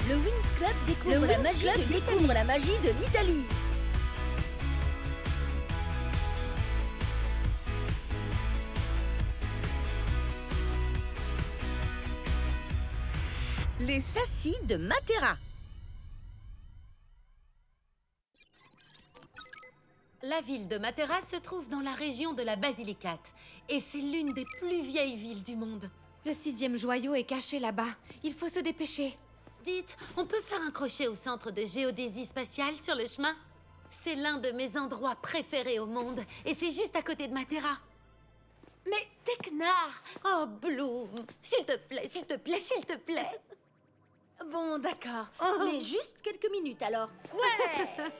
Le Wings Club découvre la magie de l'Italie. Les Sassi de Matera. La ville de Matera se trouve dans la région de la Basilicate. Et c'est l'une des plus vieilles villes du monde. Le 6e joyau est caché là-bas. Il faut se dépêcher. Dites, on peut faire un crochet au centre de géodésie spatiale sur le chemin? C'est l'un de mes endroits préférés au monde. Et c'est juste à côté de Matera. Mais Tekna! Oh, Bloom, s'il te plaît, s'il te plaît, s'il te plaît. Bon, d'accord. Mais juste quelques minutes, alors. Ouais!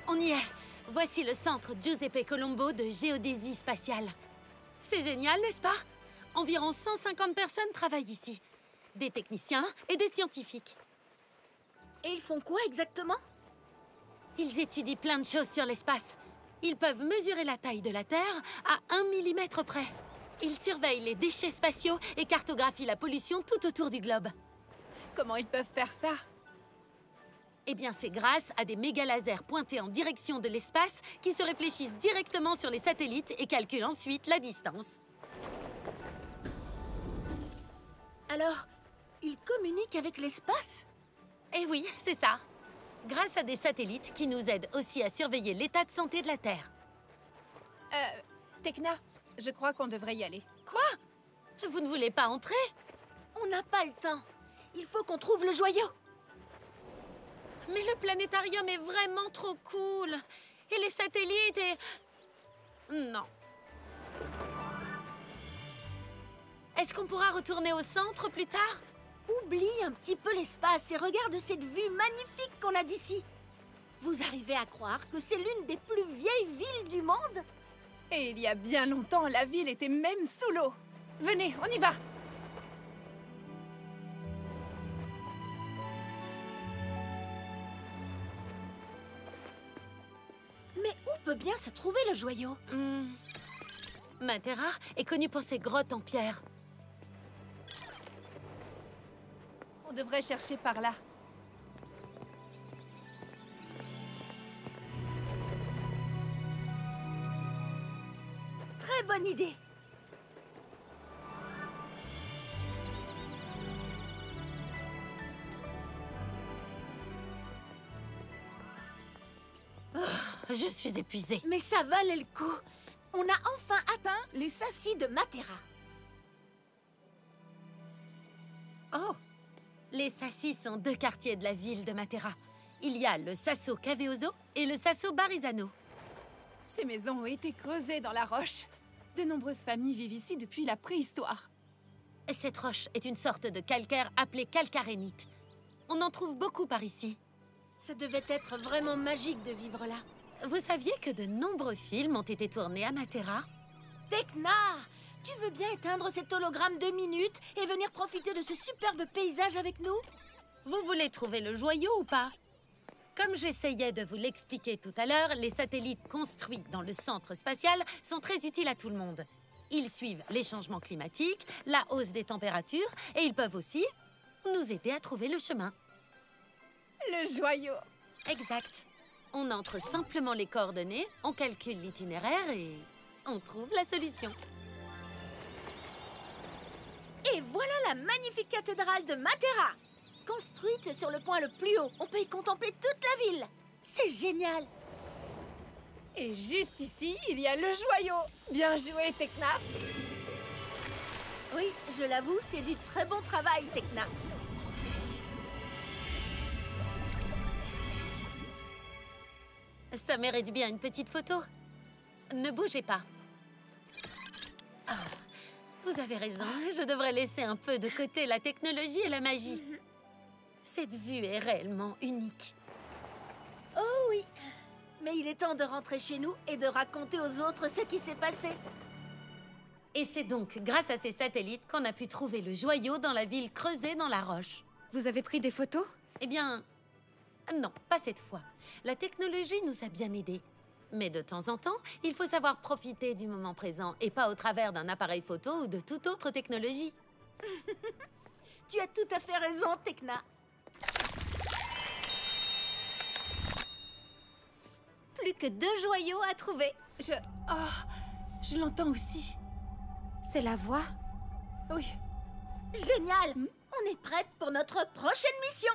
On y est. Voici le centre Giuseppe Colombo de géodésie spatiale. C'est génial, n'est-ce pas? Environ 150 personnes travaillent ici. Des techniciens et des scientifiques. Et ils font quoi exactement? Ils étudient plein de choses sur l'espace. Ils peuvent mesurer la taille de la Terre à 1 millimètre près. Ils surveillent les déchets spatiaux et cartographient la pollution tout autour du globe. Comment ils peuvent faire ça? Eh bien, c'est grâce à des méga-lasers pointés en direction de l'espace qui se réfléchissent directement sur les satellites et calculent ensuite la distance. Alors, ils communiquent avec l'espace? Eh oui, c'est ça. Grâce à des satellites qui nous aident aussi à surveiller l'état de santé de la Terre. Tekna, je crois qu'on devrait y aller. Quoi? Vous ne voulez pas entrer? On n'a pas le temps. Il faut qu'on trouve le joyau. Mais le planétarium est vraiment trop cool. Et les satellites et... Non. Est-ce qu'on pourra retourner au centre plus tard? Oublie un petit peu l'espace et regarde cette vue magnifique qu'on a d'ici. Vous arrivez à croire que c'est l'une des plus vieilles villes du monde? Et il y a bien longtemps, la ville était même sous l'eau. Venez, on y va! Mais où peut bien se trouver le joyau? Matera est connue pour ses grottes en pierre. On devrait chercher par là. Très bonne idée. Je suis épuisée. Mais ça valait le coup. On a enfin atteint les Sassi de Matera. Oh! Les Sassi sont 2 quartiers de la ville de Matera. Il y a le Sasso Caveoso et le Sasso Barisano. Ces maisons ont été creusées dans la roche. De nombreuses familles vivent ici depuis la préhistoire. Cette roche est une sorte de calcaire appelée calcarénite. On en trouve beaucoup par ici. Ça devait être vraiment magique de vivre là. Vous saviez que de nombreux films ont été tournés à Matera? Tekna! Tu veux bien éteindre cet hologramme 2 minutes et venir profiter de ce superbe paysage avec nous? Vous voulez trouver le joyau ou pas? Comme j'essayais de vous l'expliquer tout à l'heure, les satellites construits dans le centre spatial sont très utiles à tout le monde. Ils suivent les changements climatiques, la hausse des températures et ils peuvent aussi nous aider à trouver le chemin. Le joyau! Exact. On entre simplement les coordonnées, on calcule l'itinéraire et on trouve la solution. Et voilà la magnifique cathédrale de Matera! Construite sur le point le plus haut, on peut y contempler toute la ville. C'est génial! Et juste ici, il y a le joyau! Bien joué, Tekna! Oui, je l'avoue, c'est du très bon travail, Tekna. Ça mérite bien une petite photo. Ne bougez pas. Ah, vous avez raison, je devrais laisser un peu de côté la technologie et la magie. Cette vue est réellement unique. Oh oui! Mais il est temps de rentrer chez nous et de raconter aux autres ce qui s'est passé. Et c'est donc grâce à ces satellites qu'on a pu trouver le joyau dans la ville creusée dans la roche. Vous avez pris des photos? Eh bien, Non, pas cette fois. La technologie nous a bien aidés. Mais de temps en temps, il faut savoir profiter du moment présent et pas au travers d'un appareil photo ou de toute autre technologie. Tu as tout à fait raison, Tekna. Plus que 2 joyaux à trouver. Je l'entends aussi. C'est la voix? Oui. Génial! On est prête pour notre prochaine mission.